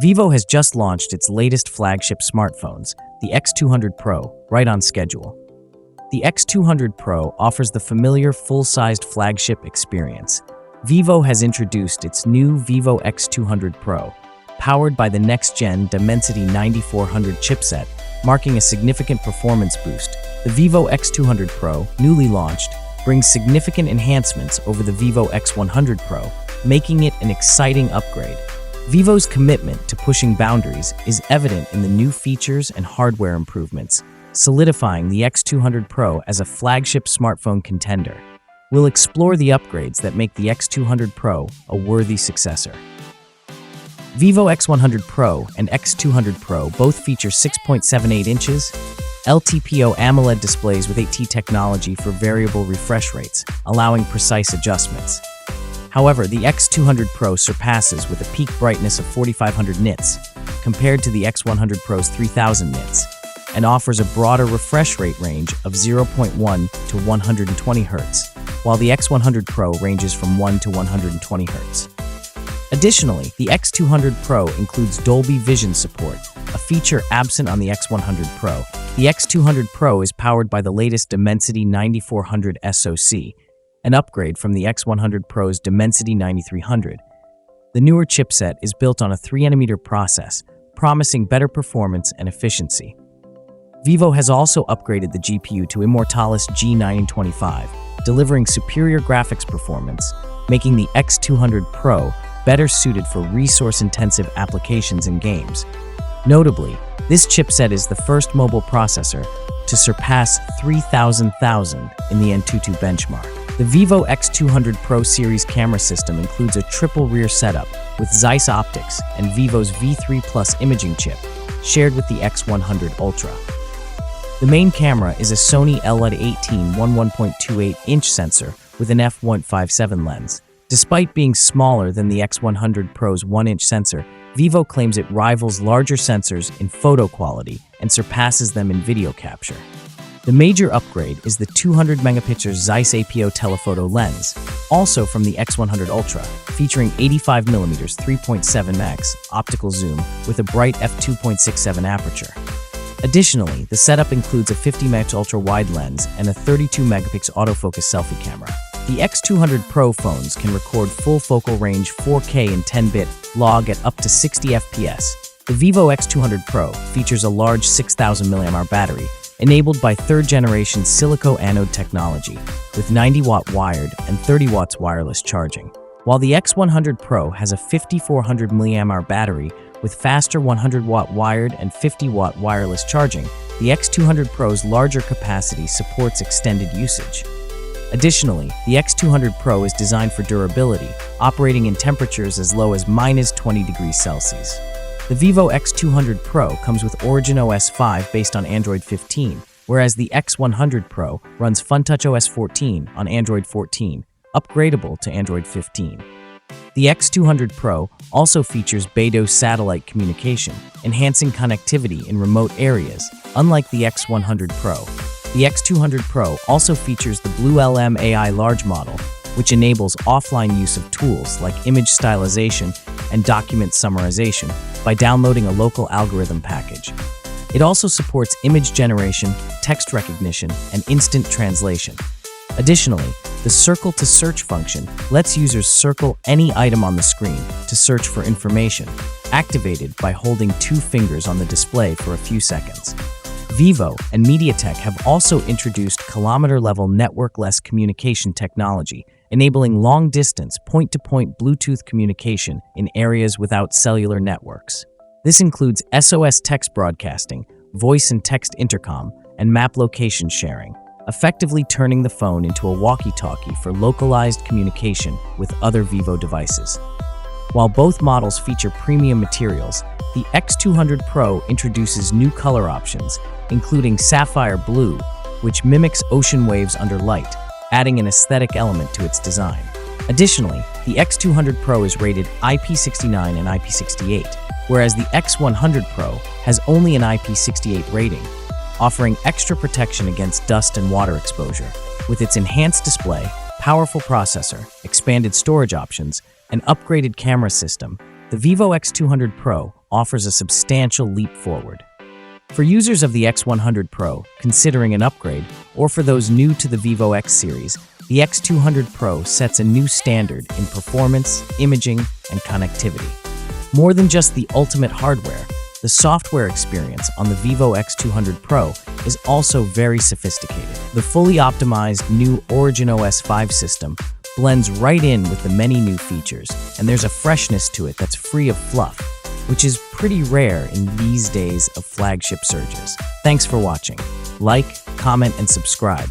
Vivo has just launched its latest flagship smartphones, the X200 Pro, right on schedule. The X200 Pro offers the familiar full-sized flagship experience. Vivo has introduced its new Vivo X200 Pro, powered by the next-gen Dimensity 9400 chipset, marking a significant performance boost. The Vivo X200 Pro, newly launched, brings significant enhancements over the Vivo X100 Pro, making it an exciting upgrade. Vivo's commitment to pushing boundaries is evident in the new features and hardware improvements, solidifying the X200 Pro as a flagship smartphone contender. We'll explore the upgrades that make the X200 Pro a worthy successor. Vivo X100 Pro and X200 Pro both feature 6.78 inches LTPO AMOLED displays with 8T technology for variable refresh rates, allowing precise adjustments. However, the X200 Pro surpasses with a peak brightness of 4500 nits, compared to the X100 Pro's 3000 nits, and offers a broader refresh rate range of 0.1 to 120 Hz, while the X100 Pro ranges from 1 to 120 Hz. Additionally, the X200 Pro includes Dolby Vision support, a feature absent on the X100 Pro. The X200 Pro is powered by the latest Dimensity 9400 SoC, an upgrade from the X100 Pro's Dimensity 9300. The newer chipset is built on a 3nm process, promising better performance and efficiency. Vivo has also upgraded the GPU to Immortalis G925, delivering superior graphics performance, making the X200 Pro better suited for resource-intensive applications and games. Notably, this chipset is the first mobile processor to surpass 3,000 in the Antutu benchmark. The Vivo X200 Pro series camera system includes a triple rear setup with Zeiss optics and Vivo's V3 Plus imaging chip, shared with the X100 Ultra. The main camera is a Sony LUT18 11.28-inch sensor with an f1.57 lens. Despite being smaller than the X100 Pro's 1-inch sensor, Vivo claims it rivals larger sensors in photo quality and surpasses them in video capture. The major upgrade is the 200-megapixel Zeiss APO telephoto lens, also from the X100 Ultra, featuring 85mm 3.7x optical zoom with a bright f2.67 aperture. Additionally, the setup includes a 50mm ultra-wide lens and a 32-megapixel autofocus selfie camera. The X200 Pro phones can record full focal range 4K and 10-bit log at up to 60 FPS. The Vivo X200 Pro features a large 6000 mAh battery, enabled by third-generation silico anode technology, with 90-watt wired and 30 watts wireless charging. While the X100 Pro has a 5400 mAh battery with faster 100-watt wired and 50-watt wireless charging, the X200 Pro's larger capacity supports extended usage. Additionally, the X200 Pro is designed for durability, operating in temperatures as low as -20 degrees Celsius. The Vivo X200 Pro comes with OriginOS 5 based on Android 15, whereas the X100 Pro runs FunTouchOS 14 on Android 14, upgradable to Android 15. The X200 Pro also features Beidou satellite communication, enhancing connectivity in remote areas, unlike the X100 Pro. The X200 Pro also features the BlueLM AI large model, which enables offline use of tools like image stylization and document summarization by downloading a local algorithm package. It also supports image generation, text recognition, and instant translation. Additionally, the Circle to Search function lets users circle any item on the screen to search for information, activated by holding 2 fingers on the display for a few seconds. Vivo and MediaTek have also introduced kilometer-level network-less communication technology, enabling long-distance, point-to-point Bluetooth communication in areas without cellular networks. This includes SOS text broadcasting, voice and text intercom, and map location sharing, effectively turning the phone into a walkie-talkie for localized communication with other Vivo devices. While both models feature premium materials, the X200 Pro introduces new color options, including sapphire blue, which mimics ocean waves under light, adding an aesthetic element to its design. Additionally, the X200 Pro is rated IP69 and IP68, whereas the X100 Pro has only an IP68 rating, offering extra protection against dust and water exposure. With its enhanced display, powerful processor, expanded storage options, and upgraded camera system, the Vivo X200 Pro offers a substantial leap forward. For users of the X100 Pro considering an upgrade, or for those new to the Vivo X series, the X200 Pro sets a new standard in performance, imaging, and connectivity. More than just the ultimate hardware, the software experience on the Vivo X200 Pro is also very sophisticated. The fully optimized new OriginOS 5 system blends right in with the many new features, and there's a freshness to it that's free of fluff, which is pretty rare in these days of flagship surges. Thanks for watching. Like, comment, and subscribe.